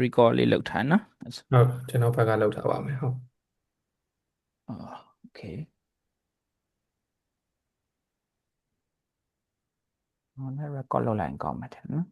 recall လေးလုပ်ထားနော်ဟုတ်ကျွန်တော်ဘက်ကလောက်ထားပါမယ်ဟုတ်โอเคဟောလည်း record လုပ်လိုက်ရင်ကောင်းမှာတယ်နော်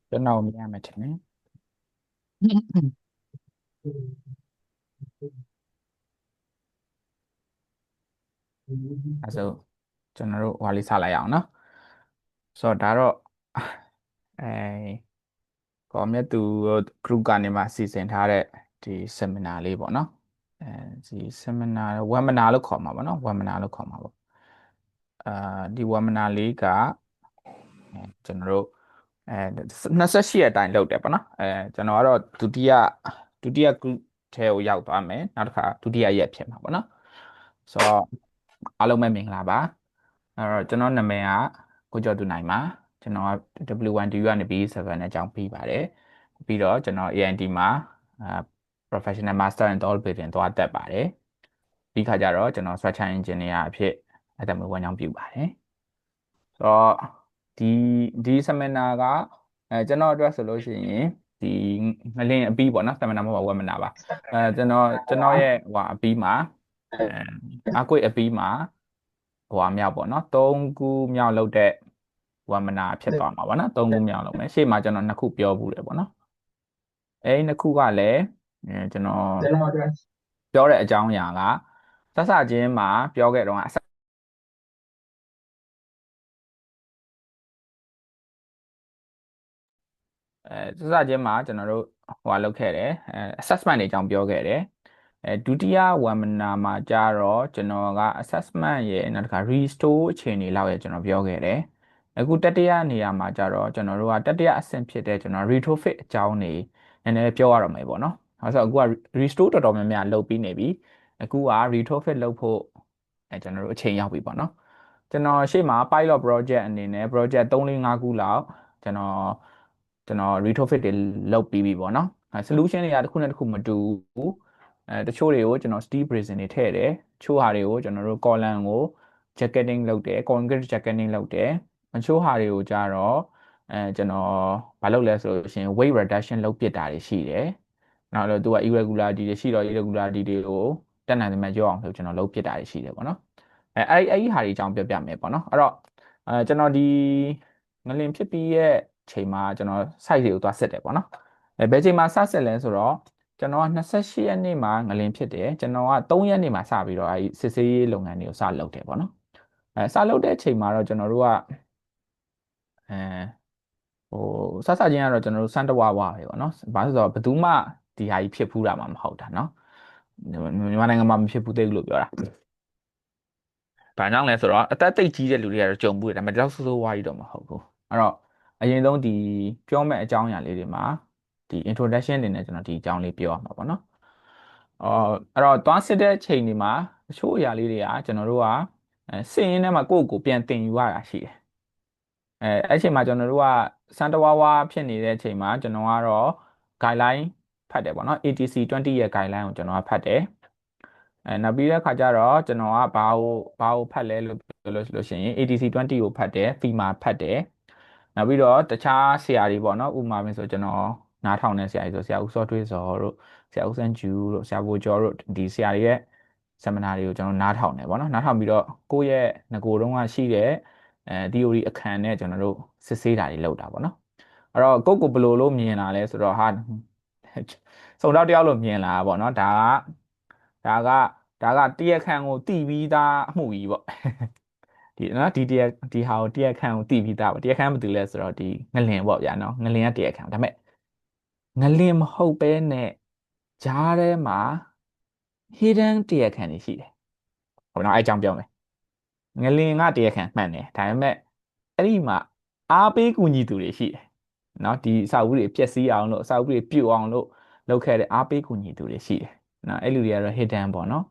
ကျွန်တော်မြင်ရမှာတယ်နော်အဲဆိုကျွန်တော်တို့ဟွာလေးစလိုက်အောင်နော်ဆိုတော့ဒါတော့အဲကောမြတ်သူ group ကနေမှစီစဉ်ထားတဲ့ဒီ seminar လေးပေါ့နော်အဲဒီ seminar webinar လို့ခေါ်မှာပေါ့နော် webinar လို့ခေါ်မှာပေါ့အာဒီ webinar လေးကကျွန်တော်တို့အဲ28ရက်အတိုင်းလုပ်တယ်ပေါ့နော်ကျွန်တော်ကတော့ဒုတိယ group ထဲကိုရောက်သွားမယ်နောက်တစ်ခါဒုတိယရက်ဖြစ်မှာပေါ့နော်ဆိုတော့အားလုံးပဲမင်္ဂလာပါအဲ့တော့ကျွန်တော်နာမည်ကကိုကျော်သူနိုင်ပါကျွန်တော်က W1DU ကနေ B7 အကြောင်းပြီးပါတယ်ပြီးတော့ကျွန်တော် AND မှာProfessional Master in Toll Building သွားတက်ပါတယ်ဒီခါကျတော့ကျွန်တော် Structural Engineer အဖြစ်အသက်မွေးဝမ်းကြောင်းပြုပါတယ်ဆိုတော့ဒီဒီ seminar ကကျွန်တော်အတွက်ဆိုလို့ရှိရင်ဒီငလင်အပြီးပေါ့နော် seminar မဟုတ်ပါဘူး webinar ပါကျွန်တော်ရဲ့ဟိုအပြီးမှာအဲအကွေ့အပြီးမှာဟိုမြောက်ပေါ့နော်3ခုမြောက်လုပ်တဲ့ webinar ဖြစ်သွားမှာပေါ့နော်3ခုမြောက်လုပ်မယ်ရှေ့မှာကျွန်တော်2ခုပြောဘူးတယ်ပေါ့နော်အဲဒီ2ခုကလည်းကျွန်တော်ပြောတဲ့အကြောင်းအရာကစစချင်းမှာပြောခဲ့တော့စစချင်းမှာကျွန်တော်တို့ဟိုလုပ်ခဲ့တယ်assessment တွေအကြောင်းပြောခဲ့တယ်ဒုတိယ webinar မှာကျတော့ကျွန်တော်က assessment ရဲ့နောက်တစ်ခါ restore အခြေအနေလောက်ရဲ့ကျွန်တော်ပြောခဲ့တယ်အခုတတိယနေရာမှာကျတော့ကျွန်တော်တို့ကတတိယအဆင့်ဖြစ်တဲ့ကျွန်တော် retrofit အကြောင်းတွေနည်းနည်းပြောရတော့မယ်ပေါ့နော်အဲဆိုအခုက restore တော်တော်များများလုပ်ပြီးနေပြီအခုက retrofit လုပ်ဖို့ကျွန်တော်တို့အချိန်ရောက်ပြီပေါ့နော်ကျွန်တော်ရှေ့မှာ pilot project အနေနဲ့ project 3 4 5ခုလောက်ကျွန်တော် retrofit တွေလုပ်ပြီးပြီပေါ့နော်solution တွေကတစ်ခုနဲ့တစ်ခုမတူဘူးတချို့တွေကိုကျွန်တော် steel bracing တွေထည့်တယ်တချို့ဟာတွေကိုကျွန်တော်တို့ column ကို jacketing လုပ်တယ် concrete jacketing လုပ်တယ်တချို့ဟာတွေကိုကြတော့ကျွန်တော်မလုပ်လဲဆိုလို့ရှိရင် weight reduction လုပ်ပစ်တာတွေရှိတယ်နောက်တော့သူက irregularity တွေရှိတော့ irregularity တွေကိုတက်နိုင်သမျှကြောက်အောင်ဆိုကျွန်တော်လုပ်ပစ်တာတွေရှိတယ်ပေါ့နော်အဲ့ဒီဟာတွေအကြောင်းပြောပြမယ်ပေါ့နော်အဲ့တော့ကျွန်တော်ဒီငလင်ဖြစ်ပြီးရဲ့ချိန်မှာကျွန်တော် site တွေကိုသွားစစ်တယ်ပေါ့နော်ဘယ်ချိန်မှာစစစ်လဲဆိုတော့ကျွန်တော်က28ရက်နေ့မှာငလင်ဖြစ်တယ်ကျွန်တော်က3ရက်နေ့မှာစပြီးတော့အဲဒီစစ်ဆေးရေးလုပ်ငန်းတွေကိုစလုပ်တယ်ပေါ့နော်စလုပ်တဲ့အချိန်မှာတော့ကျွန်တော်တို့ကအဲဟိုစစချင်းကတော့ကျွန်တော်တို့စမ်းတဝါဝါပဲပေါ့နော်ဘာလို့ဆိုတော့ဘယ်သူမှဒီဟာကြီးဖြစ်ဖူးတာမှမဟုတ်တာနော်မြန်မာနိုင်ငံမှာမဖြစ်ဘူးသေးဘူးလို့ပြောတာဘာကြောင့်လဲဆိုတော့အသက်သိပ်ကြီးတဲ့လူတွေကတော့ကြုံဘူးတယ်ဒါပေမဲ့ဒီလောက်ဆိုးဆိုးဝါးကြီးတော့မဟုတ်ဘူးအဲ့တော့အရင်ဆုံးဒီပြောမဲ့အကြောင်းအရာလေးတွေမှာဒီ introduction တွေနဲ့ကျွန်တော်ဒီအကြောင်းလေးပြောရမှာပေါ့နော်အဲ့တော့သွားစစ်တဲ့ချိန်ဒီမှာတချို့အရာလေးတွေကကျွန်တော်တို့ကစစ်ရင်းထဲမှာကိုယ့်ကိုယ်ပြန်တင်ယူရတာရှိတယ်အဲ့ချိန်မှာကျွန်တော်တို့ကစမ်းတဝါဝါဖြစ်နေတဲ့အချိန်မှာကျွန်တော်ကတော့ guideline ဖတ်တယ်ပေါ့နော် ATC 20ရဲ့ guideline ကိုကျွန်တော်ကဖတ်တယ်နောက်ပြီးတဲ့ခါကျတော့ကျွန်တော်ကဘာကိုဖတ်လဲလို့ လို့ရှိရင် ATC20 ကိုဖတ်တယ် FEMA ဖတ်တယ်နောက်ပြီးတော့တခြားဆရာတွေပေါ့နော်ဥပမာဆိုကျွန်တော်နားထောင်တဲ့ဆရာကြီးဆိုဆရာဦးစောထွေးစောတို့ဆရာဦးစန်းကျူတို့ဆရာဘိုကျော်တို့ဒီဆရာတွေရဲ့seminar တွေကိုကျွန်တော်နားထောင်တယ်ပေါ့နော်နားထောင်ပြီးတော့ကိုယ့်ရဲ့ငကိုယ်တုန်းကရှိတဲ့theory အခန်းနဲ့ကျွန်တော်တို့စစ်ဆေးတာတွေလုပ်တာပေါ့နော်အဲ့တော့ကိုယ့်ကိုဘယ်လိုလို့မြင်လာလဲဆိုတော့ဟာစုံတော့တယောက်လို့မြင်လာတာပေါ့နော်ဒါကဒါကတရားခံကိုတိပြီးသားအမှုကြီးပေါ့ဒီနော်ဒီဟာကိုတရားခံကိုတိပြီးသားပေါ့တရားခံမတူလဲဆိုတော့ဒီငလင်ပေါ့ဗျာနော်ငလင်ကတရားခံဒါပေမဲ့ငလင်မဟုတ်ပဲနဲ့ဂျားထဲမှာ hidden တရားခံတွေရှိတယ်ဟုတ်နော်အဲအကြောင်းပြောမယ်ငလင်ကတရားခံမှန်တယ်ဒါပေမဲ့အဲ့ဒီမှာအားပေးကူညီသူတွေရှိတယ်နော်ဒီအစာအုပ်တွေပျက်စီးအောင်လို့အစာအုပ်တွေပြုတ်အောင်လို့လုပ်ခဲ့တဲ့အားပေးကူညီသူတွေရှိတယ်နော်အဲ့လူတွေကတော့ hidden ပေါ့နော်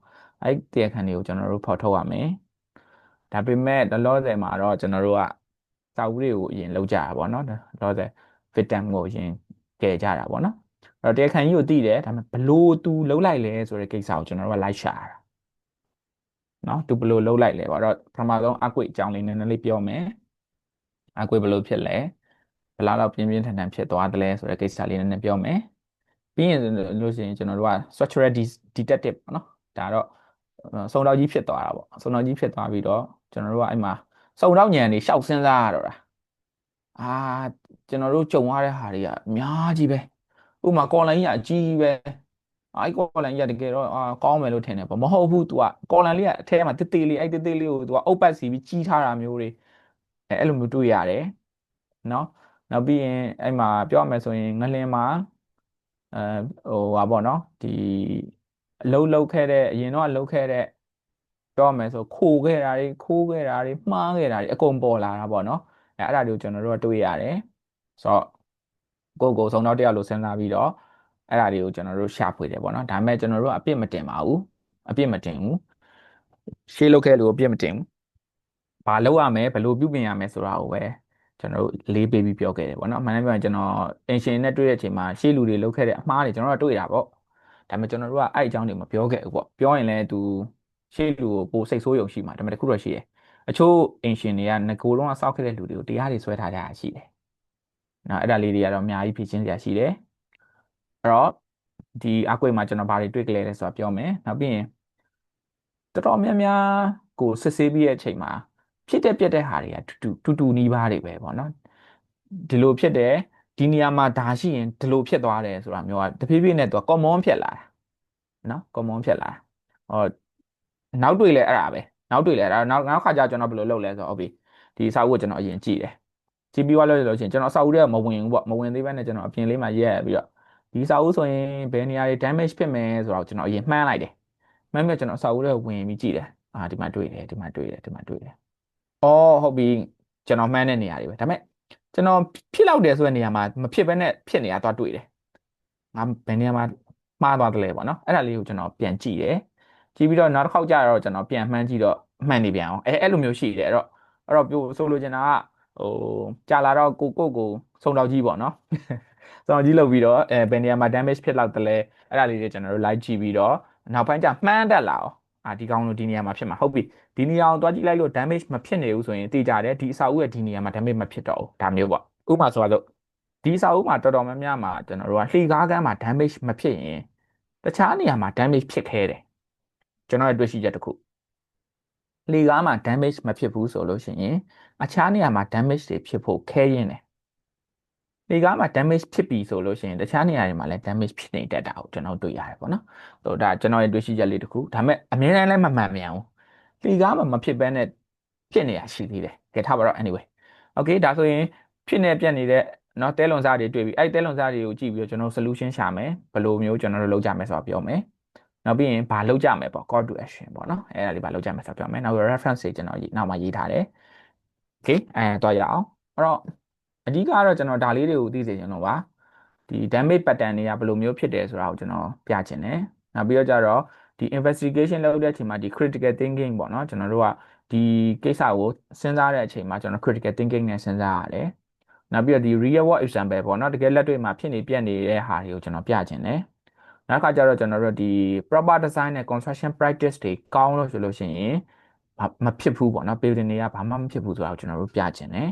အဲ့တရားခံတွေကိုကျွန်တော်တို့ဖော်ထုတ်ရမယ်ဒါပေမဲ့လောဆယ်မှာတော့ကျွန်တော်တို့ကစာအုပ်တွေကိုအရင်လုပ်ကြတာပေါ့နော်လောဆယ် victim ကိုအရင်ကယ်ကြတာပေါ့နော်အဲ့တော့တရားခံကြီးကိုသိတယ်ဒါပေမဲ့ဘလို့သူလှုပ်လိုက်လဲဆိုတဲ့ကိစ္စကိုကျွန်တော်တို့ကလိုက်ရှာတာနော်သူဘလို့လှုပ်လိုက်လဲပေါ့တော့ပထမဆုံးအကွေအကြောင်းလေးနည်းနည်းလေးပြောမယ်အကွေဘလို့ဖြစ်လဲဘယ်လောက်ပြင်းပြင်းထန်ထန်ဖြစ်သွားတယ်လဲဆိုတဲ့ကိစ္စလေးနည်းနည်းပြောမယ်ပြီးရင်လို့ရှိရင်ကျွန်တော်တို့က structural detective ပေါ့နော်ဒါတော့စုံတော့ကြီးဖြစ်သွားတာပေါ့စုံတော့ကြီးဖြစ်သွားပြီးတော့ကျွန်တော်တို့ကအဲ့မှာစုံတော့ညံနေရှောက်စဉ်းစားရတော့တာအာကျွန်တော်တို့ကြုံရတဲ့ဟာတွေကအများကြီးပဲဥပမာကော်လိုင်းကြီးကအကြီးပဲအဲ့ကော်လိုင်းကြီးကတကယ်တော့ကောင်းမယ်လို့ထင်တယ်ပေါ့မဟုတ်ဘူး तू ကကော်လိုင်းလေးကအထဲမှာတစ်သေးလေးအဲ့တစ်သေးလေးကို तू ကအုပ်ပတ်စီပြီးကြီးထားတာမျိုးတွေအဲ့လိုမျိုးတွေ့ရတယ်နော်နောက်ပြီးရင်အဲ့မှာပြောရမယ်ဆိုရင်ငလင်မှာအဲဟာပေါ့နော်ဒီအလုပ်လုပ်ခဲ့တဲ့အရင်တော့လုပ်ခဲ့တဲ့ပြောရမယ်ဆိုခိုးခဲ့တာတွေမှားခဲ့တာတွေအကုန်ပေါ်လာတာပေါ့နော်အဲ့ဒါတွေကိုကျွန်တော်တို့ကတွေ့ရတယ်ဆိုတော့ကိုယ်ဆုံးတော့တရားလို့စဉ်းစားပြီးတော့အဲ့ဒါတွေကိုကျွန်တော်တို့ရှာဖွေတယ်ပေါ့နော်ဒါပေမဲ့ကျွန်တော်တို့ကအပြစ်မတင်ပါဘူးအပြစ်မတင်ဘူးရှေ့လုပ်ခဲ့လို့အပြစ်မတင်ဘူးဘာလုပ်ရမလဲဘယ်လိုပြုပြင်ရမလဲဆိုတာကိုပဲကျွန်တော်တို့လေးပေးပြီးပြောခဲ့တယ်ပေါ့နော်အမှန်တမ်းပြောရင်ကျွန်တော်အင်ရှင်နဲ့တွေ့တဲ့အချိန်မှာရှေ့လူတွေလုပ်ခဲ့တဲ့အမှားတွေကျွန်တော်တို့တွေ့တာပေါ့ဒါပေမဲ့ကျွန်တော်တို့ကအဲ့အကြောင်းတွေမပြောခဲ့ဘူးပေါ့ပြောရင်လည်းသူရှေ့လူကိုပိုစိတ်ဆိုးယုံရှိမှာဒါပေမဲ့တခုတော့ရှိတယ်အချို့အင်ရှင်တွေကငကိုယ်လုံးကစောက်ခဲ့တဲ့လူတွေကိုတရားတွေဆွဲထားကြတာရှိတယ်နော်အဲ့ဒါလေးတွေကတော့အများကြီးဖြစ်ချင်းစရာရှိတယ်အဲ့တော့ဒီအကွေမှာကျွန်တော်ဘာတွေတွေ့ကြလဲဆိုတာပြောမယ်နောက်ပြီးရင်တော်တော်များများကိုစစ်ဆေးပြီးတဲ့အချိန်မှာဖြစ်တဲ့ပြက်တဲ့ဟာတွေကတူနီးပါးတွေပဲပေါ့နော်ဒီလိုဖြစ်တယ်ဒီနေရာမှာဒါရှိရင်ဒီလိုဖြစ်သွားတယ်ဆိုတာမျိုးကတဖြည်းဖြည်းနဲ့သူက common ဖြစ်လာတာနော် common ဖြစ်လာဟောနောက်တွေ့လဲအဲ့ဒါပဲနောက်တွေ့လဲအဲ့ဒါနောက်ခါကျကျွန်တော်ဘယ်လိုလုပ်လဲဆိုတော့ဟုတ်ပြီဒီစာအုပ်ကိုကျွန်တော်အရင်ကြည့်တယ်ကြည့်ပြီးသွားလို့ရှိရင်ကျွန်တော်စာအုပ်ထဲကမဝင်ဘူးပေါ့မဝင်သေးဘဲနဲ့ကျွန်တော်အပြင်လေးမှာရက်ပြီးတော့ဒီစာအုပ်ဆိုရင်ဘယ်နေရာတွေ damage ဖြစ်မယ်ဆိုတော့ကျွန်တော်အရင်မှန်းလိုက်တယ်မှန်းပြီးကျွန်တော်စာအုပ်ထဲဝင်ပြီးကြည့်တယ်ဒီမှာတွေ့တယ်ဒီမှာတွေ့တယ်ဒီမှာတွေ့တယ်အော်ဟုတ်ပြီကျွန်တော်မှန်းတဲ့နေရာတွေပဲဒါပေမဲ့ကျွန်တော်ဖြစ်လောက်တယ်ဆိုတဲ့နေရာမှာမဖြစ်ဘဲနဲ့ဖြစ်နေတာသွားတွေ့တယ်ငါဘယ်နေရာမှာမှားသွားတယ်လဲပေါ့နော်အဲ့ဒါလေးကိုကျွန်တော်ပြန်ကြည့်တယ်ကြည့်ပြီးတော့နောက်တစ်ခေါက်ကျတော့ကျွန်တော်ပြန်မှန်းကြည့်တော့မှန်နေပြန်အောင်အဲ့လိုမျိုးရှိတယ်အဲ့တော့ပြောဆိုလိုချင်တာကဟိုကြာလာတော့ကိုစုံတော်ကြီးပေါ့နော်စုံတော်ကြီးလုပ်ပြီးတော့ဘယ်နေရာမှာ damage ဖြစ်လောက်တယ်လဲအဲ့ဒါလေးတွေကျွန်တော်တို့ like ကြည့်ပြီးတော့နောက်ပိုင်းကျမှန်းတတ်လာအောင်ဒီကောင်လို့ဒီနေရာမှာဖြစ်မှာဟုတ်ပြီဒီနေရာကိုတွားကြည့်လိုက်လို့ damage မဖြစ်နေဘူးဆိုရင်သိကြတယ်ဒီအစာအုပ်ရဲ့ဒီနေရာမှာ damage မဖြစ်တော့ဘူးဒါမျိုးပေါ့ဥပမာဆိုတော့ဒီအစာအုပ်မှာတော်တော်များများမှာကျွန်တော်တို့ကလှေကားကမ်းမှာ damage မဖြစ်ရင်တခြားနေရာမှာ damage ဖြစ်ခဲတယ်ကျွန်တော်ရဲ့တွေ့ရှိချက်တစ်ခုလှေကားမှာ damage မဖြစ်ဘူးဆိုလို့ရှိရင်အခြားနေရာမှာ damage တွေဖြစ်ဖို့ခဲရင်းတယ်ဒီကားမှာ damage ဖြစ်ပြီဆိုလို့ရှိရင်တခြားနေရာတွေမှာလည်း damage ဖြစ်နေတတ်တာကိုကျွန်တော်တွေ့ရတယ်ပေါ့နော်။ဆိုတော့ဒါကျွန်တော်ရဲ့တွေ့ရှိချက်လေးတစ်ခုဒါပေမဲ့အမြဲတမ်းလည်းမမှန်မြန်ဘူး။ဒီကားမှာမဖြစ်ဘဲနဲ့ဖြစ်နေရရှိသေးတယ်။ကဲထားပါတော့ anyway ။ Okay ဒါဆိုရင်ဖြစ်နေပြတ်နေတဲ့နော်တဲလွန်စားတွေတွေ့ပြီ။အဲ့တဲလွန်စားတွေကိုကြည့်ပြီးတော့ကျွန်တော် solution ရှာမယ်။ဘယ်လိုမျိုးကျွန်တော်တို့လုပ်ကြမယ်ဆိုတာပြောမယ်။နောက်ပြီးရင်ဘာလုပ်ကြမယ်ပေါ့ call to action ပေါ့နော်။အဲ့ဒါလေးဘာလုပ်ကြမယ်ဆိုတာပြောမယ်။နောက် reference တွေကျွန်တော်နောက်မှရေးထားတယ်။ Okay တွားရအောင်။အဲ့တော့အဓိကတော့ကျွန်တော်ဒါလေးတွေကိုသိစေချင်လို့ပါဒီ damage pattern တွေကဘယ်လိုမျိုးဖြစ်တယ်ဆိုတာကိုကျွန်တော်ပြချင်တယ်နောက်ပြီးတော့ကြတော့ဒီ investigation လုပ်တဲ့အချိန်မှာဒီ critical thinking ပေါ့နော်ကျွန်တော်တို့ကဒီကိစ္စကိုစဉ်းစားတဲ့အချိန်မှာကျွန်တော် critical thinking နဲ့စဉ်းစားရတယ်နောက်ပြီးတော့ဒီ real world example ပေါ့နော်တကယ်လက်တွေ့မှာဖြစ်နေပြနေတဲ့ဟာတွေကိုကျွန်တော်ပြချင်တယ်နောက်ခါကျတော့ကျွန်တော်တို့ဒီ proper design နဲ့ construction practice တွေကောင်းလို့ဆိုလို့ရှိရင် မဖြစ်ဘူးပေါ့နော် building တွေကဘာမှမဖြစ်ဘူးဆိုတာကိုကျွန်တော်တို့ပြချင်တယ်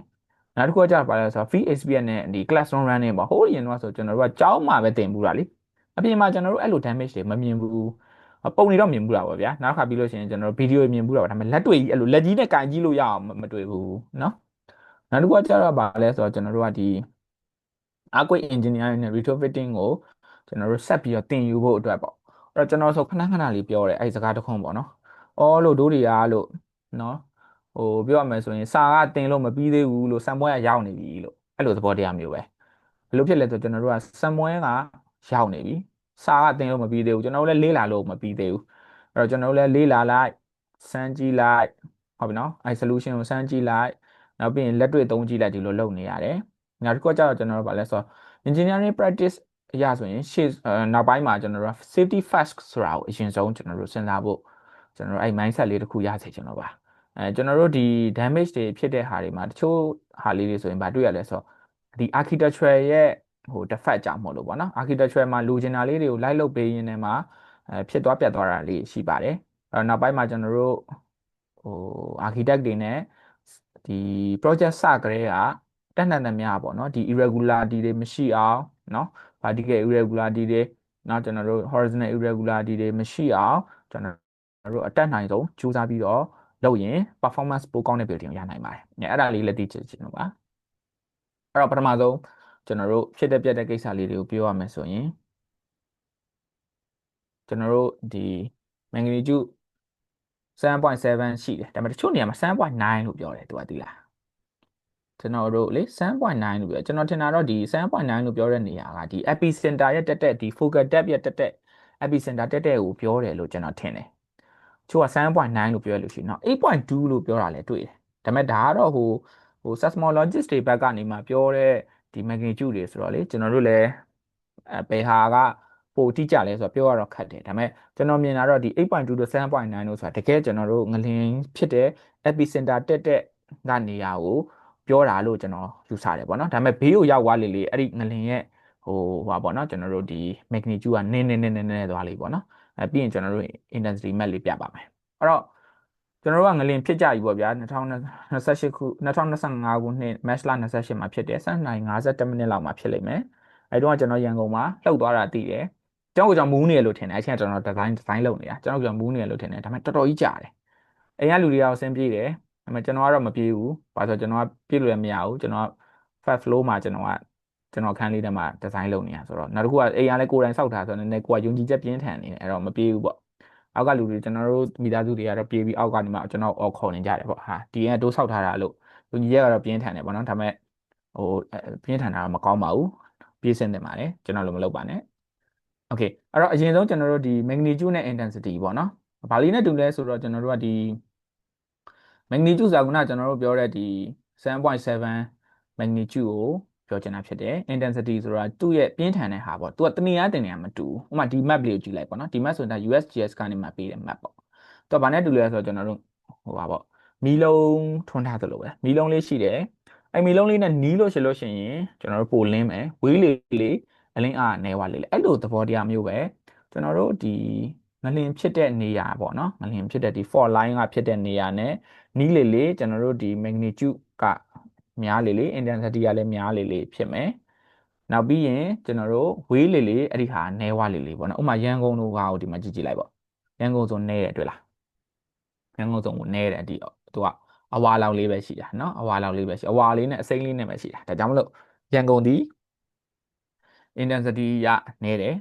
နောက်တစ်ခုကကြာပါလဲဆိုတော့ free experience နဲ့ဒီ classroom running ပေါ့ဟိုးရင်တော့ဆိုကျွန်တော်တို့ကကြောင်းမှာပဲတင်ဘူးတာလေအပြင်မှာကျွန်တော်တို့အဲ့လို damage တွေမမြင်ဘူးပုံနေတော့မြင်ဘူးတာပေါ့ဗျာနောက်တစ်ခါပြီးလို့ရှိရင်ကျွန်တော်တို့ဗီဒီယိုမြင်ဘူးတာပေါ့ဒါပေမဲ့လက်တွေ့ကြီးအဲ့လိုလက်ကြီးနဲ့ကင်ကြည့်လို့ရအောင်မတွေ့ဘူးเนาะနောက်တစ်ခုကကြာတော့ပါလဲဆိုတော့ကျွန်တော်တို့ကဒီ earthquake engineering နဲ့ retrofitting ကိုကျွန်တော်တို့ဆက်ပြီးတော့သင်ယူဖို့အတွက်ပေါ့အဲ့တော့ကျွန်တော်ဆိုခဏခဏလေးပြောတယ်အဲ့ဒီစကားတစ်ခုပေါ့နော်အော်လို့တို့တွေကလို့နော်ပြောရမယ်ဆိုရင်စာကသင်လို့မပြီးသေးဘူးလို့စံပွဲကရောက်နေပြီလို့အဲ့လိုသဘောတရားမျိုးပဲဘယ်လိုဖြစ်လဲဆိုကျွန်တော်တို့ကစံပွဲကရောက်နေပြီစာကသင်လို့မပြီးသေးဘူးကျွန်တော်တို့လည်းလေ့လာလို့မပြီးသေးဘူးအဲ့တော့ကျွန်တော်တို့လည်းလေ့လာလိုက်စမ်းကြည့်လိုက်ဟုတ်ပြီနော်အဲ့ solution ကိုစမ်းကြည့်လိုက်နောက်ပြီးရင်လက်တွေ့သုံးကြည့်လိုက်ဒီလိုလုပ်နေရတယ်နောက်တစ်ခုကကျတော့ကျွန်တော်တို့ဗာလဲဆိုတော့ engineering practice အရာဆိုရင်ရှေ့နောက်ပိုင်းမှာကျွန်တော်တို့ safety first ဆိုတာကိုအရင်ဆုံးကျွန်တော်တို့စဉ်းစားဖို့ကျွန်တော်တို့အဲ့ mindset လေးတစ်ခုရစေချင်တော့ပါကျွန်တော်တို့ဒီ damage တွေဖြစ်တဲ့ဟာတွေမှာတချို့ဟာလေးတွေဆိုရင်ဗာတွေ့ရလဲဆိုတော့ဒီ architecture ရဲ့defect ကြောင့်မဟုတ်လို့ပေါ့နော် architecture မှာလိုချင်တာလေးတွေကိုလိုက်လုပ်ပေးရင်းနဲ့မှာဖြစ်သွားပြတ်သွားတာလေးရှိပါတယ်အဲ့တော့နောက်ပိုင်းမှာကျွန်တော်တို့architect တွေနဲ့ဒီ project စကလေးကတက်နှံ့သမျှပေါ့နော်ဒီ irregularity တွေမရှိအောင်เนาะ vertical irregularity တွေနောက်ကျွန်တော်တို့ horizontal irregularity တွေမရှိအောင်ကျွန်တော်တို့အတက်နိုင်ဆုံးကြိုးစားပြီးတော့လုပ်ရင် performance ပိုကောင်းတဲ့ building ကိုရနိုင်ပါတယ်။အဲ့ဒါလေးလည်းသိချင်လို့ပါ။အဲ့တော့ပထမဆုံးကျွန်တော်တို့ဖြစ်တဲ့ပြတ်တဲ့ကိစ္စလေးတွေကိုပြောရမယ်ဆိုရင်ကျွန်တော်တို့ဒီ magnitude 7.7 ရှိတယ်ဒါပေမဲ့တချို့နေရာမှာ7.9လို့ပြောတယ်သူကသိလားကျွန်တော်တို့လေ7.9လို့ပြောကျွန်တော်ထင်တာတော့ဒီ7.9လို့ပြောတဲ့နေရာကဒီ epicenter ရဲ့တက်ဒီ focal depth ရဲ့တက် epicenter တက်ကိုပြောတယ်လို့ကျွန်တော်ထင်တယ်ချို့က7.9လို့ပြောရလို့ရှိရင်တော့8.2လို့ပြောတာလည်းတွေ့တယ်ဒါပေမဲ့ဒါကတော့seismologist တွေဘက်ကနေမှပြောတဲ့ဒီ magnitude တွေဆိုတော့လေကျွန်တော်တို့လည်းဘယ်ဟာကပိုတိကျလဲဆိုတော့ပြောရတော့ခက်တယ်ဒါပေမဲ့ကျွန်တော်မြင်တာတော့ဒီ8.2လို့7.9လို့ဆိုတာတကယ်ကျွန်တော်တို့ငလျင်ဖြစ်တဲ့ epicenter တက်ကနေရာကိုပြောတာလို့ကျွန်တော်ယူဆတယ်ပေါ့နော်ဒါပေမဲ့ဘေးကိုရောက်သွားလေအဲ့ဒီငလျင်ရဲ့ဟာပေါ့နော်ကျွန်တော်တို့ဒီ magnitude ကနည်းသွားလေးပေါ့နော်ပြီးရင်ကျွန်တော်တို့ intensity map လေးပြပါမယ်အဲ့တော့ကျွန်တော်တို့ကငလျင်ဖြစ်ကြပြီပေါ့ဗျာ2028ခု2025ခုနှစ် March လ28မှာဖြစ်တယ်7:51မိနစ်လောက်မှာဖြစ်လိမ့်မယ်အဲ့တော့ကျွန်တော်ရန်ကုန်မှာလှုပ်သွားတာသိတယ်ကျွန်တော်မူးနေရလို့ထင်တယ်အဲ့ချိန်ကကျွန်တော်ဒီဇိုင်းလုပ်နေတာကျွန်တော်မူးနေရလို့ထင်တယ်ဒါပေမဲ့တော်တော်ကြီးကြာတယ်အိမ်ကလူတွေကတော့အဆင်ပြေတယ်ဒါပေမဲ့ကျွန်တော်ကတော့မပြေဘူးဘာလို့ဆိုကျွန်တော်ကပြေလို့လည်းမရဘူးကျွန်တော်က first floor မှာကျွန်တော်ခန်းလေးထဲမှာဒီဇိုင်းလုပ်နေတာဆိုတော့နောက်တစ်ခုကအိမ်ကလည်းကိုယ်တိုင်စောက်ထားဆိုတော့နည်းနည်းကိုယ်ကယုံကြည်ချက်ပြင်းထန်နေတယ်အဲ့တော့မပြေဘူးပေါ့အောက်ကလူတွေကျွန်တော်တို့မိသားစုတွေကတော့ပြေးပြီးအောက်ကနေမှကျွန်တော်အော်ခေါ်နေကြတယ်ပေါ့ဟာဒီကတိုးဆောက်ထားတာလို့ယုံကြည်ချက်ကတော့ပြင်းထန်တယ်ပေါ့နော်ဒါပေမဲ့ပြင်းထန်တာတော့မကောင်းပါဘူးပြေးစင်တယ်ပါတယ်ကျွန်တော်လည်းမလုပ်ပါနဲ့โอเคအဲ့တော့အရင်ဆုံးကျွန်တော်တို့ဒီ magnitude နဲ့ intensity ပေါ့နော်ဘာလေးနဲ့တူလဲဆိုတော့ကျွန်တော်တို့ကဒီ magnitude ဆိုတာကကျွန်တော်တို့ပြောတဲ့ဒီ7.7 magnitude ကိုပြောချင်တာဖြစ်တယ် intensity ဆိုတာသူ့ရဲ့ပြင်းထန်တဲ့ဟာပေါ့သူကတနေရာမတူဥပမာဒီ map လေးကိုကြည့်လိုက်ပေါ့နော်ဒီ map ဆိုတာ USGS ကနေမှပေးတဲ့ map ပေါ့သူကဘာနဲ့တူလဲဆိုတော့ကျွန်တော်တို့ပါပေါ့မီးလုံးထွန်းထားသလိုပဲမီးလုံးလေးရှိတယ်အဲ့မီးလုံးလေးနဲ့နီးလို့ရှိရင်ကျွန်တော်တို့ပိုလင်းမယ်ဝေးလေးအလင်းအားနဲဝါလေးအဲ့လိုသဘောတရားမျိုးပဲကျွန်တော်တို့ဒီငလျင်ဖြစ်တဲ့နေရာပေါ့နော်ငလျင်ဖြစ်တဲ့ဒီ fault line ကဖြစ်တဲ့နေရာနဲ့နီးလေကျွန်တော်တို့ဒီ magnitude ကများလေ intensity ကလည်းများလေဖြစ်မယ်နောက်ပြီးရင်ကျွန်တော်တို့ဝေးလေအဲ့ဒီဟာနဲဝါလေပေါ့နော်ဥပမာရန်ကုန်တို့ကဒီမှာကြည့်လိုက်ပေါ့ရန်ကုန်ဆိုနဲတယ်တွေ့လားရန်ကုန်ဆိုနဲတယ်ဒီသူကအဝါလောက်လေးပဲရှိတာเนาะအဝါလောက်လေးပဲရှိအဝါလေးနဲ့အစိမ့်လေးနဲ့ပဲရှိတာဒါကြောင့်မလို့ရန်ကုန်ဒီ intensity ရနဲတယ်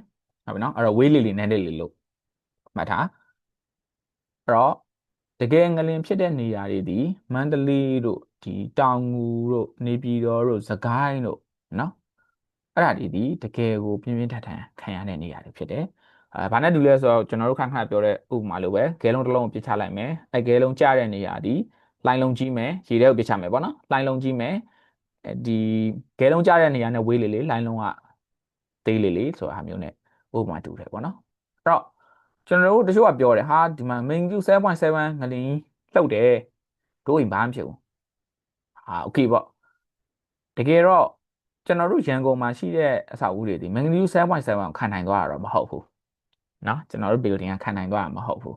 ဟုတ်ပြီနော်အဲ့တော့ဝေးလေနဲလေလို့မှတ်ထားအဲ့တော့တကယ်ငလျင်ဖြစ်တဲ့နေရာတွေဒီမန္တလေးတို့ဒီတောင်ငူတို့နေပြည်တော်တို့စကိုင်းတို့နော်အဲ့ဒါဒီတကယ်ကိုပြင်းပြင်းထန်ထန်ခံရတဲ့နေရာတွေဖြစ်တယ်ဘာနဲ့တူလဲဆိုတော့ကျွန်တော်တို့ခဏပြောတဲ့ဥပမာလိုပဲဂဲလုံးတစ်လုံးကိုပြစ်ချလိုက်မယ်အဲဂဲလုံးကျတဲ့နေရာဒီလိုင်းလုံးကြီးမယ်ရေထဲကိုပြစ်ချမယ်ပေါ့နော်လိုင်းလုံးကြီးမယ်ဒီဂဲလုံးကျတဲ့နေရာနဲ့ဝေးလေလိုင်းလုံးကသေးလေဆိုတာမျိုးနဲ့ဥပမာတူတယ်ပေါ့နော်အဲ့တော့ကျွန်တော်တို့တချို့ကပြောတယ်ဟာဒီမှာ magnitude 7.7 ငလျင်လှုပ်တယ်တို့အိမ်ဘာမှမဖြစ်ဘူးဟာโอเคပေါ့တကယ်တော့ကျွန်တော်တို့ရန်ကုန်မှာရှိတဲ့အဆောက်အဦတွေဒီ magnitude 7.7 ကိုခံနိုင်သွားတာတော့မဟုတ်ဘူးเนาะကျွန်တော်တို့ building ကခံနိုင်သွားတာမဟုတ်ဘူး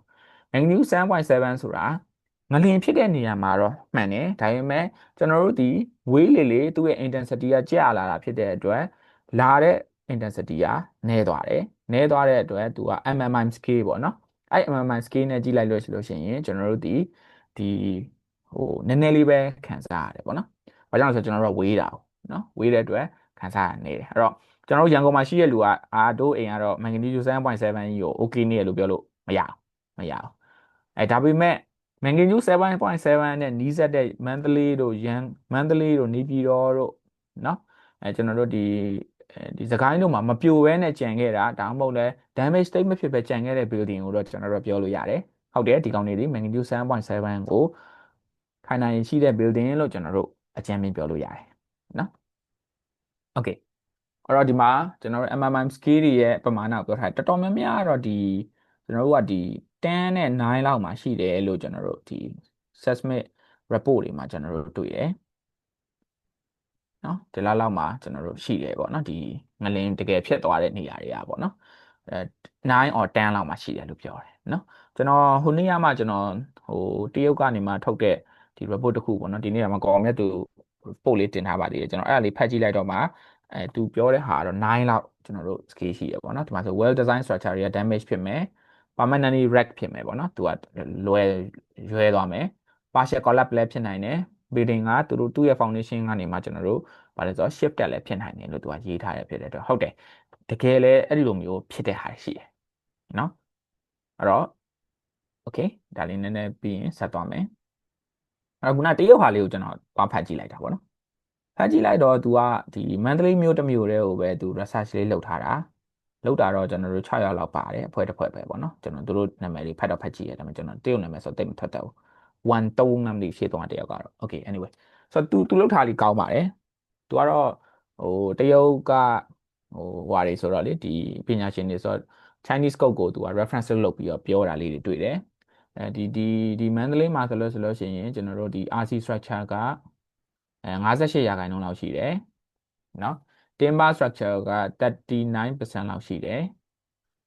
magnitude 7.7ဆိုတာ ငလျင်ဖြစ်တဲ့နေရာမှာတော့မှန်တယ်ဒါပေမဲ့ကျွန်တော်တို့ဒီဝေးလေလေသူ့ရဲ့ intensity ကကျလာတာဖြစ်တဲ့အတွက်လာတဲ့ intensity ကနည်းသွားတယ်နည်းသွားတဲ့အတွက်သူက MMI scale ပေါ့နော်အဲ့ MMI scale နဲ့ကြည့်လိုက်လို့ရှိရင်ကျွန်တော်တို့ဒီဟိုနည်းနည်းလေးပဲခံစားရတယ်ပေါ့နော်ဘာကြောင့်လဲဆိုတော့ကျွန်တော်တို့ကဝေးတာပေါ့နော်ဝေးတဲ့အတွက်ခံစားရနေတယ်အဲ့တော့ကျွန်တော်တို့ရန်ကုန်မှာရှိတဲ့လူကတို့အိမ်ကတော့ magnitude 7.7 ကြီးကို okay နေရလို့ပြောလို့မရဘူးဒါပေမဲ့ magnitude 7.7 နဲ့နီးစပ်တဲ့မန္တလေးတို့နေပြည်တော်တို့เนาะကျွန်တော်တို့ဒီစကိုင်းတို့မှာမပြိုဘဲနဲ့ကြံခဲ့တာဒါမှမဟုတ်လဲ damage တိတ်မဖြစ်ပဲကြံခဲ့တဲ့ building ကိုတော့ကျွန်တော်တို့ပြောလို့ရတယ်ဟုတ်တယ်ဒီကောင်တွေဒီ magnitude 7.7 ကိုခိုင်နိုင်ရှိတဲ့ building လို့ကျွန်တော်တို့အကြမ်းမြင်ပြောလို့ရတယ်เนาะ okay အဲ့တော့ဒီမှာကျွန်တော်တို့ MMM scale တွေရဲ့ပမာဏကိုပြောထားတယ်တော်တော်များများတော့ကျွန်တော်တို့က10နဲ့9လောက်မှာရှိတယ်လို့ကျွန်တော်တို့seismic report တွေမှာကျွန်တော်တို့တွေ့တယ်နော်ဒီလောက်မှာကျွန်တော်တို့ရှိတယ်ပေါ့နော်ဒီငလင်တကယ်ဖြစ်သွားတဲ့နေရာတွေကပေါ့နော်9 or 10လောက်မှာရှိတယ်လို့ပြောတယ်နော်ကျွန်တော်ဟိုနေ့ကမှကျွန်တော်ဟိုတရုတ်ကနေမှထုတ်တဲ့ဒီ report တစ်ခုပေါ့နော်ဒီနေ့ကမှကောင်မြတ်သူပို့လေးတင်ထားပါသေးတယ်ကျွန်တော်အဲ့ဒါလေးဖတ်ကြည့်လိုက်တော့မှသူပြောတဲ့ဟာတော့9လောက်ကျွန်တော်တို့ scale ရှိရပေါ့နော်ဒီမှာဆို well designed structure တွေက damage ဖြစ်မယ် permanently wreck ဖြစ်မယ်ပေါ့နော်သူကရွဲသွားမယ် partial collapse လည်းဖြစ်နိုင်တယ် building ကသူ့ရဲ့ foundation ကနေမှကျွန်တော်တို့ဘာလဲဆိုတော့ shift တက်လည်းဖြစ်နိုင်တယ်လို့သူကရေးထားရဖြစ်တဲ့အတွက်ဟုတ်တယ်တကယ်လည်းအဲ့ဒီလိုမျိုးဖြစ်တဲ့ဟာရှိတယ်နော်အဲ့တော့ okay ဒါလေးနည်းနည်းပြီးရင်ဆက်သွားမယ်အဲ့ခုနတရုတ်ဟာလေးကိုကျွန်တော်သွားဖတ်ကြည့်လိုက်တာပေါ့နော်ဖတ်ကြည့်လိုက်တော့သူကဒီမန္တလေးမြို့တစ်မြို့တည်းကိုပဲသူ research လေးလုပ်ထားတာလောက်တာတော့ကျွန်တော်တို့6ရောက်လောက်ပါတယ်အဖွဲ့တစ်ဖွဲ့ပဲပေါ့နော်ကျွန်တော်တို့နာမည်လေးဖတ်ကြည့်ရတယ်ဒါပေမဲ့ကျွန်တော်တရုတ်နာမည်ဆိုတိတ်မထွက်တတ်ဘူး1 3နာမည်ရှေ့သွားတယောက်ကတော့ okay anyway ဆိုတော့သူလောက်ထားလေးကောင်းပါတယ်သူကတော့ဟိုတရုတ်ကဟွာတွေဆိုတော့လေဒီပညာရှင်တွေဆိုတော့ Chinese code ကိုသူက reference လုပ်ပြီးတော့ပြောတာလေးတွေတွေ့တယ်ဒီမန္တလေးမှာဆိုလို့ရှိရင်ကျွန်တော်တို့ဒီ RC structure က58%လောက်ရှိတယ်နော် timber structure က39%လောက်ရှိတယ်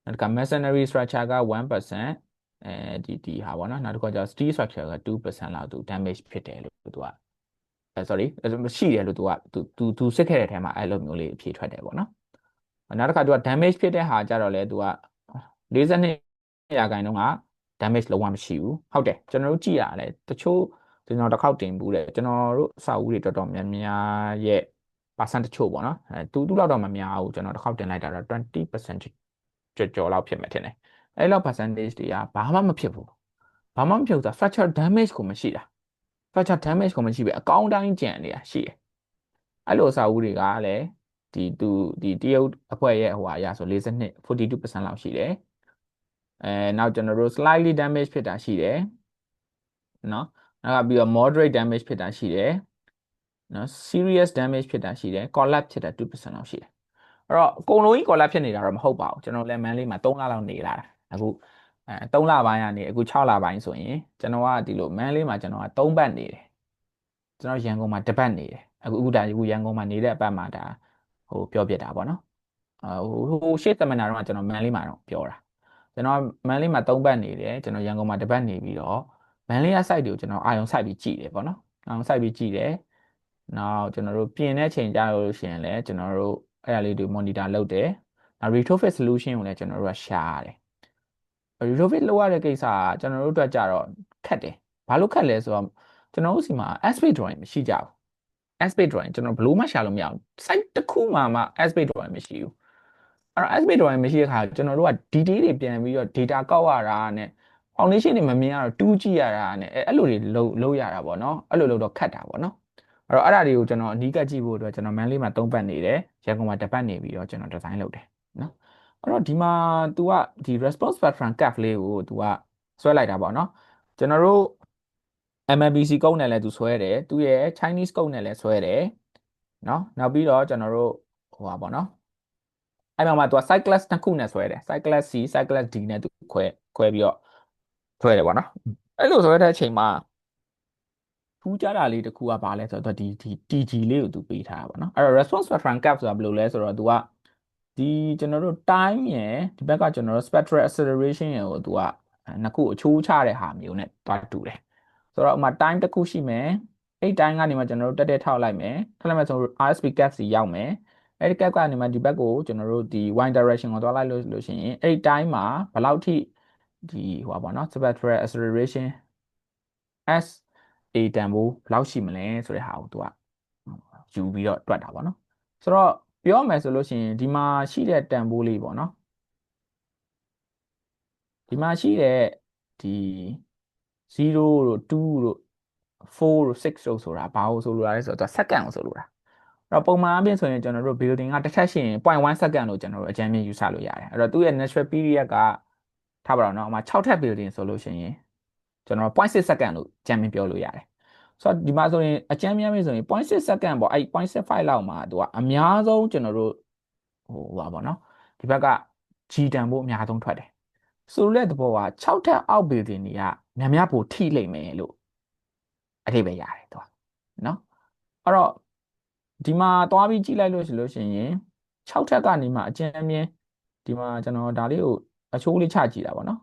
နောက်က masonry structure က1%ဒီဟာပေါ့နော်နောက်တစ်ခါကျ steel structure က2%လောက်သူ damage ဖြစ်တယ်လို့သူကsorry ရှိတယ်လို့သူစစ်ခဲ့တဲ့ထဲမှာအဲ့လိုမျိုးလေးအဖြေထွက်တယ်ပေါ့နော်နောက်တစ်ခါသူက damage ဖြစ်တဲ့ဟာကြတော့လေသူက42%က damage လုံးဝမရှိဘူးဟုတ်တယ်ကျွန်တော်တို့ကြည့်ရတယ်တချို့ကျွန်တော်တစ်ခေါက်တင်ဘူးတယ်ကျွန်တော်တို့အစာအုပ်တွေတော်တော်များများရဲ့ percent တချို့ပေါ့နော်သူလောက်တော့မများဘူးကျွန်တော်တစ်ခေါက်တင်လိုက်တာတော့20%ကျော်လောက်ဖြစ်မယ်ထင်တယ်အဲ့လောက် percentage တွေကဘာမှမဖြစ်ဘူးဘာမှမဖြစ်ဘူးဆိုတာ fracture damage ကိုမရှိတာ fracture damage ကိုမရှိပဲအကောင်းတိုင်းကျန်နေတာရှိတယ်အဲ့လိုအစာအုပ်တွေကလည်းဒီတရုတ်အဖွဲ့ရဲ့ဟိုဟာအရဆို42% လောက်ရှိတယ်နောက်ကျွန်တော်တို့ slightly damage ဖြစ်တာရှိတယ်နော်နောက်ကပြီးတော့ moderate damage ဖြစ်တာရှိတယ်နော် serious damage ဖြစ်တာရှိတယ် collapse ဖြစ်တာ2%လောက်ရှိတယ်အဲ့တော့အကုန်လုံးကြီး collapse ဖြစ်နေတာတော့မဟုတ်ပါဘူးကျွန်တော်လည်းမန်းလေးမှာ3လလောက်နေလာတာအခု3လပိုင်းကနေအခု6လပိုင်းဆိုရင်ကျွန်တော်ကဒီလိုမန်းလေးမှာကျွန်တော်က3ပတ်နေတယ်ကျွန်တော်ရန်ကုန်မှာ1ပတ်နေတယ်အခုရန်ကုန်မှာနေတဲ့အပတ်မှာဒါဟိုပြောပြတာပေါ့နော်ဟိုရှေ့ seminar တော့ကျွန်တော်မန်းလေးမှာတော့ပြောတာကျွန်တော်မန်းလေးမှာ3ပတ်နေတယ်ကျွန်တော်ရန်ကုန်မှာ1ပတ်နေပြီးတော့မန်းလေးက site တွေကိုကျွန်တော်အာရုံစိုက်ပြီးကြည့်တယ်ပေါ့နော်အာရုံစိုက်ပြီးကြည့်တယ်နောက်ကျွန်တော်တို့ပြင်တဲ့ချိန်ကြာလို့ရှိရင်လည်းကျွန်တော်တို့အဲ့ဒါလေးတွေ monitor လုပ်တယ်နောက် retrofit solution ကိုလည်းကျွန်တော်တို့ကရှာရတယ် retrofit လုပ်ရတဲ့ကိစ္စကကျွန်တော်တို့အတွက်ကြတော့ခက်တယ်ဘာလို့ခက်လဲဆိုတော့ကျွန်တော်တို့စီမှာ aspect drawing မရှိကြဘူး aspect drawing ကျွန်တော်ဘယ်လို့မှရှာလို့မရဘူး site တစ်ခုမှaspect drawing မရှိဘူးအဲ့တော့ aspect drawing မရှိတဲ့ခါကျွန်တော်တို့က detail တွေပြန်ပြီးတော့ data ကောက်ရတာနဲ့ foundation တွေမမြင်ရတော့တူးကြည့်ရတာနဲ့အဲ့လိုတွေလုပ်ရတာပေါ့နော်အဲ့လိုလုပ်တော့ခက်တာပေါ့နော်အဲ့တော့အဲ့ဒါတွေကိုကျွန်တော်အနီးကပ်ကြည့်ဖို့အတွက်ကျွန်တော်မန်းလေးမှာ3ပတ်နေတယ်ရန်ကုန်မှာ1ပတ်နေပြီးတော့ကျွန်တော် design လုပ်တယ်နော်အဲ့တော့ဒီမှာ तू ကဒီ response spectrum curve လေးကို तू ကဆွဲလိုက်တာပေါ့နော်ကျွန်တော်တို့ MMBC ကုန်းနဲ့လည်း तू ဆွဲတယ်သူရဲ့ Chinese ကုန်းနဲ့လည်းဆွဲတယ်နော်နောက်ပြီးတော့ကျွန်တော်တို့ဟိုပါပေါ့နော်အဲ့မှာ तू က cyclus နှစ်ခုနဲ့ဆွဲတယ် cyclus C cyclus D နဲ့ तू ခွဲပြီးတော့ဆွဲတယ်ပေါ့နော်အဲ့လိုဆွဲတဲ့အချိန်မှာထူးခြားတာလေးတစ်ခုကဘာလဲဆိုတော့ဒီ TG လေးကို तू ပေးထားတာပေါ့နော်အဲ့တော့ response spectrum curve ဆိုတာဘယ်လိုလဲဆိုတော့ तू ကဒီကျွန်တော်တို့ time ရယ်ဒီဘက်ကကျွန်တော်တို့ spectral acceleration ရယ်ကို तू ကနှစ်ခုအချိုးချတဲ့ဟာမျိုးနဲ့တွားတူတယ် ဆိုတော့ဥမာ time တစ်ခုရှိမယ်အဲ့ time ကနေမှကျွန်တော်တို့တက်ထောက်လိုက်မယ်ထပ်လိုက်မယ်ဆို RSP cap စီရောက်မယ်အဲ့ဒီ cap ကနေမှဒီဘက်ကိုကျွန်တော်တို့ဒီ y direction ကိုသွားလိုက်လို့ရှိရင်အဲ့ဒီ time မှာဘယ်လောက်ထိဒီဟိုပါပေါ့နော် spectral acceleration s a တန်ဖိုးဘယ်လောက်ရှိမလဲဆိုတဲ့ဟာကိုသူကယူပြီးတော့တွက်တာပေါ့နော်ဆိုတော့ပြောမယ်ဆိုလို့ရှိရင်ဒီမှာရှိတဲ့တန်ဖိုးလေးပေါ့နော်ဒီမှာရှိတဲ့ဒီ0တို့2တို့4တို့6တို့ဆိုတာဘာလို့ဆိုလိုတာလဲဆိုတော့ second ကိုဆိုလိုတာအဲ့တော့ပုံမှန်အပြင်ဆိုရင်ကျွန်တော်တို့ building ကတစ်ချက်ရှိရင် 0.1 second လို့ကျွန်တော်တို့အကြမ်းမြင်ယူဆလို့ရတယ်အဲ့တော့သူ့ရဲ့ natural period ကထားပါတော့နော်အမှ6ထပ် building ဆိုလို့ရှိရင်ကျွန်တော်0.6 second လို့အကြမ်းမြင်ပြောလို့ရတယ်ဆိုတော့ဒီမှာဆိုရင်အကြမ်းမြင်ဆိုရင်0.6 second ပေါ့အဲ့0.65လောက်မှာသူကအများဆုံးကျွန်တော်တို့ဟာပေါ့နော်ဒီဘက်က G တန်ဖို့အများဆုံးထွက်တယ်ဆိုတဲ့သဘောက6ထပ်အောက် building တွေကများများပိုထိလိမ့်မယ်လို့အထိပ္ပယ်ရတယ်သူကနော်အဲ့တော့ဒီမှာသွားပြီးကြည့်လိုက်လို့ရှိရင်6ထပ်ကနေမှအကျဉ်းမြင်ဒီမှာကျွန်တော်ဒါလေးကိုအချိုးလေးချကြည့်တာပေါ့နော်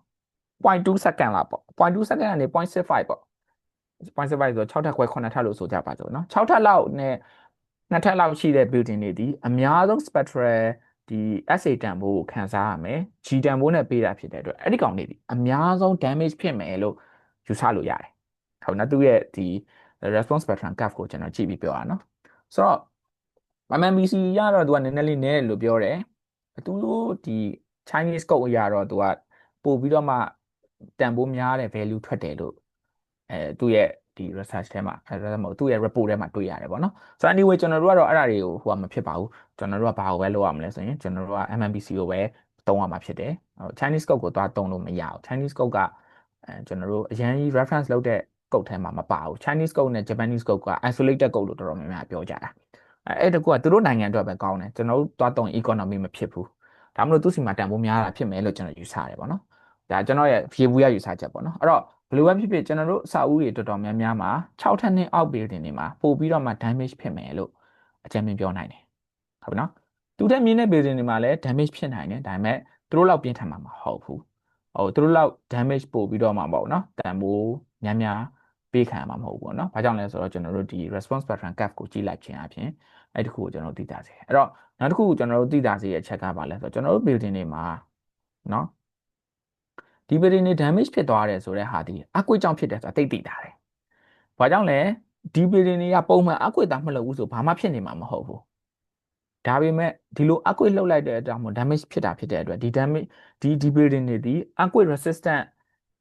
0.2 second လောက်ပေါ့0.2 second ကနေ0.65ပေါ့0.65ဆိုတော့6ထပ်ခွဲ9ထပ်လို့ဆိုကြပါစို့နော်6ထပ်လောက်နဲ့2ထပ်လောက်ရှိတဲ့ building တွေဒီအများဆုံး spectral ဒီ SA တန်ဖိုးကိုခံစားရမယ် G တန်ဖိုးနဲ့ပေးတာဖြစ်တဲ့အတွက်အဲ့ဒီကောင်တွေဒီအများဆုံး damage ဖြစ်မယ်လို့ယူဆလို့ရတယ်ဟုတ်နော်သူရဲ့ဒီ response spectrum curve ကိုကျွန်တော်ကြည့်ပြီးပြောတာနော်ဆိုတော့ MMBC ရတော့သူကနည်းနည်းလေးနည်းတယ်လို့ပြောတယ်သူတို့ဒီ Chinese code အရာတော့သူကပို့ပြီးတော့မှတန်ဖိုးများတဲ့ value ထွက်တယ်လို့သူ့ရဲ့ဒီ research ထဲမှာမဟုတ်သူ့ရဲ့ report ထဲမှာတွေ့ရတယ်ပေါ့နော်ဆိုတော့ anyway ကျွန်တော်တို့ကတော့အဲ့ဒါတွေကိုဟိုကမဖြစ်ပါဘူးကျွန်တော်တို့ကဘာကိုပဲလုပ်ရမလဲဆိုရင်ကျွန်တော်တို့က MMBC ကိုပဲသုံးရမှာဖြစ်တယ် Chinese code ကိုသွားသုံးလို့မရဘူး Chinese code ကကျွန်တော်တို့အရင်ကြီး reference လုပ်တဲ့ code ထဲမှာမပါဘူး Chinese code နဲ့ Japanese code က isolated code လို့တော်တော်များများပြောကြတာအဲ့တကူကသူတို့နိုင်ငံအတွက်ပဲကောင်းတယ်ကျွန်တော်တို့သွားသုံး economy မဖြစ်ဘူးဒါမှမဟုတ်သူစီမှာတန်ဖိုးများတာဖြစ်မယ်လို့ကျွန်တော်ယူဆတယ်ပေါ့နော်ဒါကျွန်တော်ရဲ့ view ရယူဆချက်ပေါ့နော်အဲ့တော့ဘယ်လိုပဲဖြစ်ဖြစ်ကျွန်တော်တို့အစာအုပ်တွေတော်တော်များများမှာ6ထပ်နဲ့အောက် building တွေမှာပို့ပြီးတော့မှ damage ဖြစ်မယ်လို့အကြံပေးပြောနိုင်တယ်ဟုတ်ပြီနော်သူတက်မြင့်တဲ့ building တွေမှာလည်း damage ဖြစ်နိုင်တယ်ဒါပေမဲ့သူတို့လောက်ပြင်းထန်မှာမဟုတ်ဘူးသူတို့လောက် damage ပို့ပြီးတော့မှပေါ့နော်တန်ဖိုးများများပေးခံရမှာမဟုတ်ဘူးပေါ့နော်ဘာကြောင့်လဲဆိုတော့ကျွန်တော်တို့ဒီ response pattern curve ကိုကြည့်လိုက်ခြင်းအပြင်အဲ့ဒီခုကိုကျွန်တော်တို့သိတာစေအဲ့တော့နောက်တစ်ခုကျွန်တော်တို့သိတာစေရဲ့အချက်ကပါလဲဆိုတော့ကျွန်တော်တို့ building တွေမှာနော်ဒီ building တွေ damage ဖြစ်သွားတယ်ဆိုတဲ့ဟာဒီအကွေ့ကြောင့်ဖြစ်တယ်ဆိုတာသိတာတယ်ဘာကြောင့်လဲဒီ building တွေကပုံမှန်အကွေ့သားမလုပ်ဘူးဆိုဘာမှဖြစ်နေမှာမဟုတ်ဘူးဒါပေမဲ့ဒီလိုအကွေ့လှုပ်လိုက်တဲ့အကြောင်းမို့ damage ဖြစ်တာဖြစ်တဲ့အတွက်ဒီ damage ဒီ building တွေဒီအကွေ့ resistant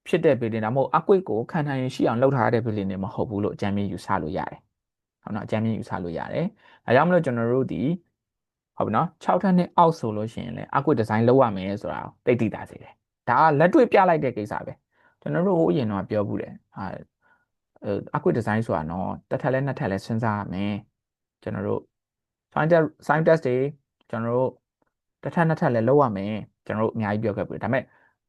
ဖြစ်တဲ့ building ဒါမှမဟုတ်အကွေ့ကိုခံနိုင်ရင်ရှိအောင်လှုပ်ထားတဲ့ building တွေမဟုတ်ဘူးလို့အကြံဉာဏ်ယူဆလို့ရတယ်ဟုတ်နော်အကြံဉာဏ်ယူဆလို့ရတယ်အဲကြောင့်မလို့ကျွန်တော်တို့ဒီဟုတ်ပြီနော်6ထပ်နဲ့အောက်ဆိုလို့ရှိရင်လည်းအကွေ့ design လုပ်ရမယ်ဆိုတာသိသိသာစေတယ်ဒါကလက်တွေ့ပြလိုက်တဲ့ကိစ္စပဲကျွန်တော်တို့ဟိုအရင်တော့ပြောဘူးတယ်အကွေ့ design ဆိုတာနော်တစ်ထပ်လဲနှစ်ထပ်လဲစဉ်းစားရမယ်ကျွန်တော်တို့ scientist တွေကျွန်တော်တို့တစ်ထပ်နှစ်ထပ်လဲလုပ်ရမယ်ကျွန်တော်တို့အများကြီးပြောခဲ့ပြီဒါပေမဲ့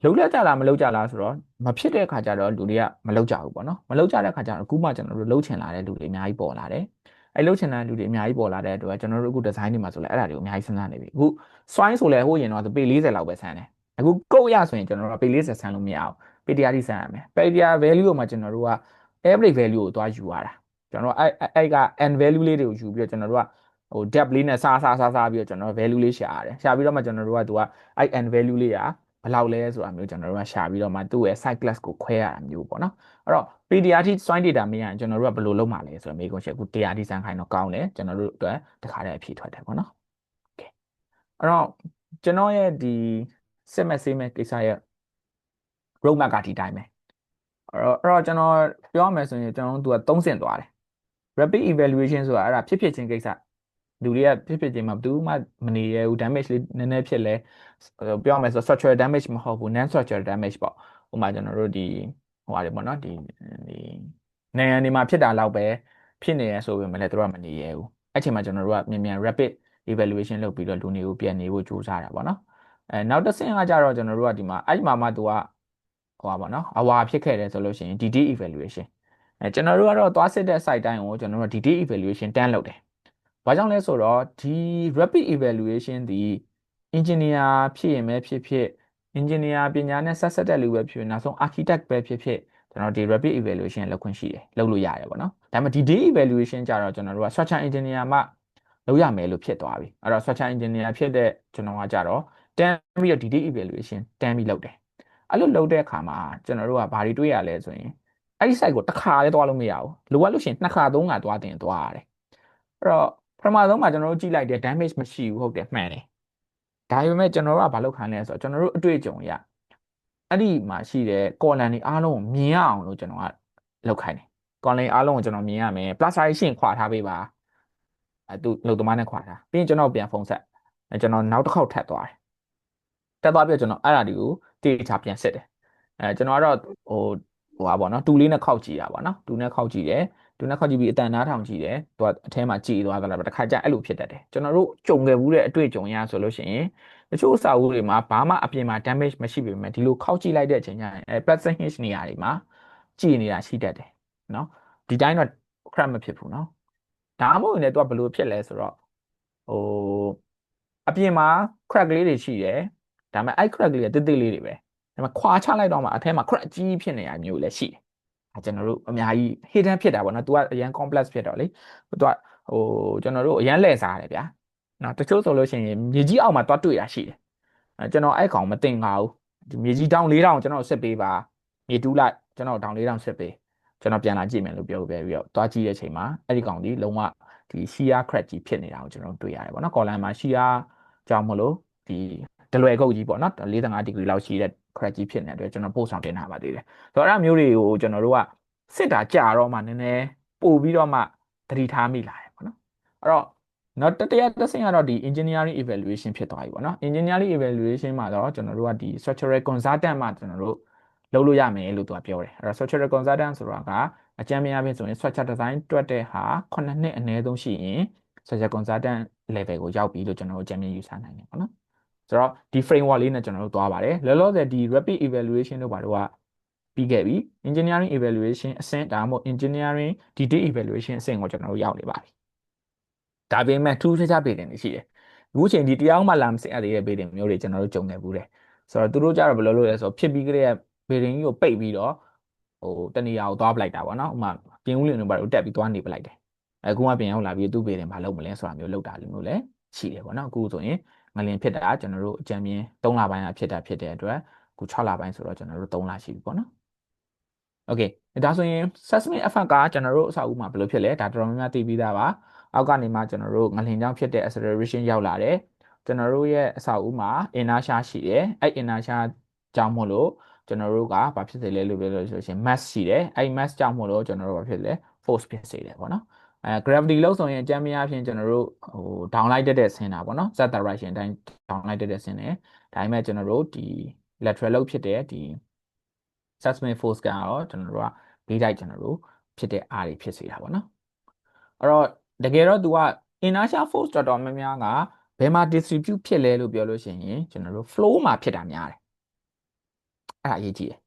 လုပ်လက်ကြလားမလုပ်ကြလားဆိုတော့မဖြစ်တဲ့အခါကျတော့လူတွေကမလုပ်ကြဘူးပေါ့နော်မလုပ်ကြတဲ့အခါကျတော့အခုမှကျွန်တော်တို့လုပ်ချင်လာတဲ့လူတွေအများကြီးပေါ်လာတယ်အဲလုပ်ချင်တဲ့လူတွေအများကြီးပေါ်လာတဲ့အတွက်ကျွန်တော်တို့အခု design တွေမှာဆိုလဲအဲ့ဒါတွေကိုအများကြီးစဉ်းစားနေပြီအခု swine ဆိုလဲဟိုရင်တော့ပေ40လောက်ပဲဆန်းတယ်အခုကုတ်ရဆိုရင်ကျွန်တော်တို့ပေ40ဆန်းလို့မရအောင်ပေ100ထိဆန်းရမယ်ပေ100 value ကိုမှကျွန်တော်တို့က average value ကိုသွားယူရတာကျွန်တော်တို့အဲ့က n value လေးတွေကိုယူပြီးတော့ကျွန်တော်တို့ကဟို depth လေးနဲ့စားပြီးတော့ကျွန်တော် value လေးရှာရတယ်ရှာပြီးတော့မှကျွန်တော်တို့ကသူကအဲ့ n value လေးကဘယ်လောက်လဲဆိုတာမျိုးကျွန်တော်တို့ကရှာပြီးတော့မှသူ့ရဲ့ site class ကိုခွဲရတာမျိုးပေါ့နော်အဲ့တော့ PDR ထိ swine data မရရင်ကျွန်တော်တို့ကဘယ်လိုလုပ်မှာလဲဆိုတော့မေးခွန်းချက်အခု100ထိစမ်းခိုင်းတော့ကောင်းတယ်ကျွန်တော်တို့အတွက်တခါတည်းအဖြေထွက်တယ်ပေါ့နော်โอเคအဲ့တော့ကျွန်တော်ရဲ့ဒီစစ်မဲ့ဆေးမဲ့ကိစ္စရဲ့ roadmap ကဒီတိုင်းပဲအဲ့တော့ကျွန်တော်ပြောရမယ်ဆိုရင်ကျွန်တော်တို့က3ဆင့်သွားတယ် rapid evaluation ဆိုတာအဲ့ဒါဖြစ်ချင်းကိစ္စလူတွေကဖြစ်ချင်းမှာဘယ်သူမှမနေရဘူး damage လေးနည်းနည်းဖြစ်လဲပြောရမယ်ဆို structural damage မဟုတ်ဘူး non structural damage ပေါ့ဥပမာကျွန်တော်တို့ဒီဟိုဟာတွေပေါ့နော်ဒီနိုင်ငံတွေမှာဖြစ်တာလောက်ပဲဖြစ်နေရဆိုပေမဲ့လည်းတို့ကမနေရဘူးအဲ့ချိန်မှာကျွန်တော်တို့ကမြန် rapid evaluation လုပ်ပြီးတော့လူတွေကိုပြန်နေဖို့ကြိုးစားတာပေါ့နော်နောက်တစ်ဆင့်ကကြတော့ကျွန်တော်တို့ကဒီမှာအဲ့မှာမှသူကဟိုပါပေါ့နော်အဝါဖြစ်ခဲ့တယ်ဆိုလို့ရှိရင် DD evaluation ကျွန်တော်တို့ကတော့သွားစစ်တဲ့ site တိုင်းကိုကျွန်တော်တို့ DD evaluation တန်းလုပ်တယ်။ဘာကြောင့်လဲဆိုတော့ဒီ rapid evaluation ဒီ engineer ဖြစ်ရင်ပဲဖြစ် engineer ပညာနဲ့ဆက်တဲ့လူပဲဖြစ်နောက်ဆုံး architect ပဲဖြစ် ကျွန်တော်ဒီ rapid evaluation လောက်ခွင့်ရှိတယ်လုပ်လို့ရတယ်ပေါ့နော်ဒါပေမဲ့ဒီ day evaluation ကြတော့ကျွန်တော်တို့က structure engineer မှလုပ်ရမယ်လို့ဖြစ်သွားပြီအဲ့တော့ structure engineer ဖြစ်တဲ့ကျွန်တော်ကကြတော့တန်းပြီးတော့ဒီ day evaluation တန်းပြီးလုပ်တယ်အဲ့လိုလုပ်တဲ့အခါမှာကျွန်တော်တို့ကဘာတွေတွေ့ရလဲဆိုရင်အဲ့ဒီ site ကိုတစ်ခါလည်းသွားလို့မရဘူးလိုအပ်လို့ရှိရင်နှစ်ခါသုံးခါသွားတင်သွားရတယ်အဲ့တော့ပထမဆုံးမှာကျွန်တော်တို့ကြည့်လိုက်တယ် damage မရှိဘူးဟုတ်တယ်မှန်တယ်ဒါပေမဲ့ကျွန်တော်တို့ကဘာလုပ်ခိုင်းလဲဆိုတော့ကျွန်တော်တို့အတွေ့အကြုံရအဲ့ဒီမှာရှိတဲ့ column တွေအားလုံးကိုမြင်ရအောင်လို့ကျွန်တော်ကလုပ်ခိုင်းတယ် column အားလုံးကိုကျွန်တော်မြင်ရမယ် plasticization ခွာထားပေးပါသူလုံသမားနဲ့ခွာထားပြီးရင်ကျွန်တော်ပြန်ဖုန်းဆက်ကျွန်တော်နောက်တစ်ခေါက်ထပ်သွားတယ်တက်သွားပြီးတော့ကျွန်တော်အဲ့ဒါတွေကိုတေချာပြန်စစ်တယ်ကျွန်တော်ကတော့ဟိုဟာပေါ့နော်တူလေးနဲ့ခောက်ကြည့်တာပေါ့နော်တူနဲ့ခောက်ကြည့်တယ်တူနဲ့ခောက်ကြည့်ပြီးအတန်နားထောင်ကြည့်တယ်သူကအထဲမှာကြည်သွားသလားတစ်ခါကျအဲ့လိုဖြစ်တတ်တယ်ကျွန်တော်တို့ကြုံခဲ့ဘူးတဲ့အတွေ့အကြုံရဆိုလို့ရှိရင်တချို့အစာအုပ်တွေမှာဘာမှအပြင်မှာ damage မရှိပေမဲ့ဒီလိုခောက်ကြည့်လိုက်တဲ့အချိန်ကျရင်plastic hinge နေရာတွေမှာကြည်နေတာရှိတတ်တယ်နော်ဒီတိုင်းတော့ crack မဖြစ်ဘူးနော်ဒါမှမဟုတ်ရင်လည်းသူကဘယ်လိုဖြစ်လဲဆိုတော့ဟိုအပြင်မှာ crack လေးတွေရှိတယ်ဒါပေမဲ့အဲ့ crack လေးကတိတိလေးတွေပဲဒါပေမဲ့ခွာချလိုက်တော့မှအထဲမှာ crack အကြီးဖြစ်နေတာမျိုးလည်းရှိတယ်အဲကျွန်တော်တို့အများကြီး hidden ဖြစ်တာပေါ့နော်သူကအရန် complex ဖြစ်တော့လေသူကကျွန်တော်တို့အရန်လှည့်စားတယ်ဗျာနော်တချို့ဆိုလို့ရှိရင်မြေကြီးအောက်မှာသွားတွေ့တာရှိတယ်ကျွန်တော်အဲ့ကောင်မတင်ပါဘူးဒီမြေကြီးတောင်4000ကျွန်တော်စစ်ပေးပါမြေတူးလိုက်ကျွန်တော်တောင်4000စစ်ပေးကျွန်တော်ပြန်လာကြည့်မယ်လို့ပြောပြီးတော့သွားကြည့်တဲ့အချိန်မှာအဲ့ဒီကောင်ဒီလုံးဝဒီ shear crack ကြီးဖြစ်နေတာကိုကျွန်တော်တွေ့ရတယ်ပေါ့နော် column မှာ shear ကြောင့်မလို့ဒီဒလွယ်ကုတ်ကြီးပေါ့နော်45 degree လောက်ရှိတဲ့ crack ကြီးဖြစ်နေတဲ့အတွက်ကျွန်တော်ပို့ဆောင်တင်ထားပါသေးတယ်ဆိုတော့အဲ့မျိုးတွေကိုကျွန်တော်တို့ကစစ်တာကြာတော့မှနည်းနည်းပို့ပြီးတော့မှသတိထားမိလာတယ်ပေါ့နော်အဲ့တော့နောက်တတိယတစ်ဆင့်ကတော့ဒီ engineering evaluation ဖြစ်သွားပြီပေါ့နော် engineering evaluation မှာတော့ကျွန်တော်တို့ကဒီ structural consultant မှာကျွန်တော်တို့လုပ်လို့ရမယ်လို့သူကပြောတယ်အဲ့တော့ structural consultant ဆိုတာကအကြမ်းများဖြင့်ဆိုရင် structure design တွက်တဲ့ဟာ9နှစ်အနည်းဆုံးရှိရင် structural consultant level ကိုရောက်ပြီလို့ကျွန်တော်တို့အကြမ်းမြင်ယူဆနိုင်တယ်ပေါ့နော်ဆိုတော့ဒီ framework လေးနဲ့ကျွန်တော်တို့သွားပါတယ်လောလောဆယ်ဒီ rapid evaluation တို့ဘာလို့ကပြီးခဲ့ပြီ engineering evaluation အဆင့်ဒါမှမဟုတ် engineering detail evaluation အဆင့်ကိုကျွန်တော်တို့ရောက်နေပါပြီဒါပေမဲ့ထူးခြားခြားပေတင်တွေရှိတယ်အခုချိန်ဒီတရားမှလာမစင်ရသေးတဲ့ပေတင်မျိုးတွေကျွန်တော်တို့ကြုံခဲ့ဘူးတယ်ဆိုတော့သူတို့ကြတော့ဘယ်လိုလုပ်လဲဆိုတော့ဖြစ်ပြီးကြတဲ့ပေတင်ကြီးကိုပိတ်ပြီးတော့တနေရာကိုသွားပလိုက်တာပေါ့နော်ဥမာပြင်ဦးလင်တို့ဘာလို့တက်ပြီးသွားနေပလိုက်တယ်အခုမှပြင်ရောက်လာပြီးသူ့ပေတင်ဘာလုပ်မလဲဆိုတာမျိုးလုပ်တာလို့လည်းရှိတယ်ပေါ့နော်အခုဆိုရင်ငလင်ဖြစ်တာကျွန်တော်တို့အကြံမြင်3လပိုင်းကဖြစ်တဲ့အတွက်အခု6လပိုင်းဆိုတော့ကျွန်တော်တို့3လရှိပြီပေါ့နော်โอเคဒါဆိုရင် seismic effect ကကျွန်တော်တို့အဆောက်အဦမှာဘယ်လိုဖြစ်လဲဒါတော်တော်များများသိပြီးသားပါအောက်ကနေမှကျွန်တော်တို့ငလျင်ကြောင့်ဖြစ်တဲ့ acceleration ရောက်လာတယ်ကျွန်တော်တို့ရဲ့အဆောက်အဦမှာ inertia ရှိတယ်အဲ့ inertia ကြောင့်မို့လို့ကျွန်တော်တို့ကဘာဖြစ်စေလဲလို့ပြောလို့ဆိုရှင် mass ရှိတယ်အဲ့ mass ကြောင့်မို့လို့ကျွန်တော်တို့ဘာဖြစ်လဲ force ဖြစ်စေတယ်ပေါ့နော်gravity လို့ဆိုရင်အကြမ်းများအဖြစ်ကျွန်တော်တို့down လိုက်တဲ့ဆင်းတာပေါ့နော် z direction အတိုင်း down လိုက်တဲ့ဆင်းတယ်ဒါပေမဲ့ကျွန်တော်တို့ဒီ lateral လို့ဖြစ်တဲ့ဒီ seismic force ကတော့ကျွန်တော်တို့ကဘေးတိုက်ကျွန်တော်တို့ဖြစ်တဲ့အားတွေဖြစ်စေတာပေါ့နော်အဲ့တော့တကယ်တော့ तू က inertial force တော်တော်များများကဘယ်မှာ distribute ဖြစ်လဲလို့ပြောလို့ရှိရင်ကျွန်တော်တို့ flow မှာဖြစ်တာများတယ်အဲ့ဒါအရေးကြီးတယ်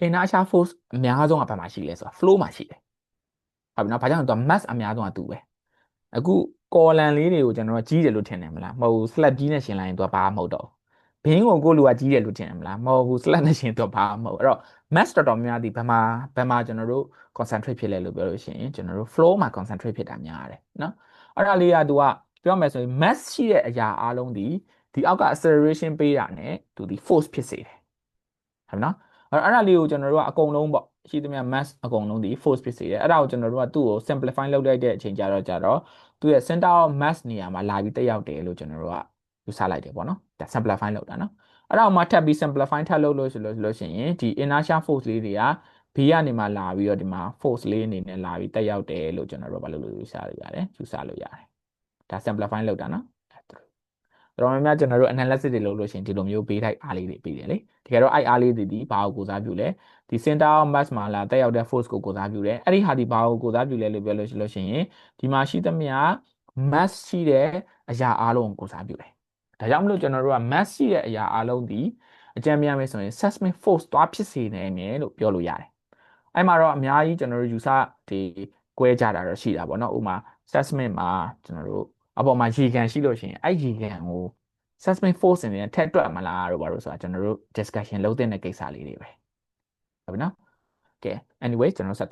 inertial force အများဆုံးကဘယ်မှာရှိလဲဆိုတာ flow မှာရှိတယ်ဟုတ်ပြီနော်ဘာကြောင့်လဲ तू mass အများဆုံးက तू ပဲအခု column လေးတွေကိုကျွန်တော်တို့ကြီးတယ်လို့ထင်တယ်မလားမဟုတ်ဘူး slab ကြီးနဲ့ရှင်းလိုက်ရင် तू ဘာမှမဟုတ်တော့ဘင်းကိုကိုလူကကြီးတယ်လို့ထင်တယ်မလားမဟုတ်ဘူး slab နဲ့ရှင်း तू ဘာမှမဟုတ်အဲ့တော့ mass တော်တော်များများဒီဘယ်မှာကျွန်တော်တို့ concentrate ဖြစ်လဲလို့ပြောလို့ရှိရင်ကျွန်တော်တို့ flow မှာ concentrate ဖြစ်တာများတယ်နော်အဲ့ဒါလေးက तू ကပြောမယ်ဆိုရင် mass ရှိတဲ့အရာအားလုံးဒီအောက်က acceleration ပေးတာနဲ့ तू ဒီ force ဖြစ်စေတယ်ဟုတ်နော်အဲ့ဒါလေးကိုကျွန်တော်တို့ကအကုန်လုံးပေါ့ရှိသမျှ mass အကုန်လုံးဒီ force ဖြစ်စေတယ်အဲ့ဒါကိုကျွန်တော်တို့ကသူ့ကို simplify လုပ်လိုက်တဲ့အချိန်ကြတော့သူ့ရဲ့ center of mass နေရာမှာလာပြီးတက်ရောက်တယ်လို့ကျွန်တော်တို့ကယူဆလိုက်တယ်ပေါ့နော်ဒါ simplify လုပ်တာနော်အဲ့ဒါကိုမှထပ်ပြီး simplify ထပ်လုပ်လို့ဆိုလို့ရှိရင်ဒီ inertial force လေးတွေကဘေးကနေမှလာပြီးတော့ဒီမှာ force လေးအနေနဲ့လာပြီးတက်ရောက်တယ်လို့ကျွန်တော်တို့ဘာလို့ယူဆလို့ရတယ်ယူဆလို့ရတယ်ဒါ simplify လုပ်တာနော်တော်တော်များများကျွန်တော်တို့ analysis တွေလုပ်လို့ရှိရင်ဒီလိုမျိုးဘေးထိုက်အားလေးတွေပေးတယ်လေတကယ်တော့အဲ့အားလေးတွေဘာကိုကိုစားပြုလဲဒီ center of mass မှာလာတက်ရောက်တဲ့ force ကိုကိုစားပြုတယ်အဲ့ဒီဟာဒီဘာကိုကိုစားပြုလဲလို့ပြောလို့ရှိရင်ဒီမှာရှိသမျှ mass ရှိတဲ့အရာအားလုံးကိုကိုစားပြုတယ်ဒါကြောင့်မလို့ကျွန်တော်တို့က mass ရှိတဲ့အရာအားလုံးဒီအကြမ်းများမယ်ဆိုရင် seismic force သွားဖြစ်စေနိုင်တယ်လို့ပြောလို့ရတယ်အဲ့မှာတော့အများကြီးကျွန်တော်တို့ယူဆဒီကွဲကြတာတော့ရှိတာပေါ့နော်ဥပမာ seismic မှာကျွန်တော်တို့အပေါ်မှာရေကန်ရှိလို့ရှိရင်အဲ့ရေကန်ကို seismic force အနေနဲ့ထည့်တွက်မလားတို့ဘာလို့ဆိုတာကျွန်တော်တို့ discussion လုပ်တဲ့ကိစ္စလေးတွေပဲဟုတ်ပြီနော် ကဲ anyway ကျွန်တော်ဆက်သွား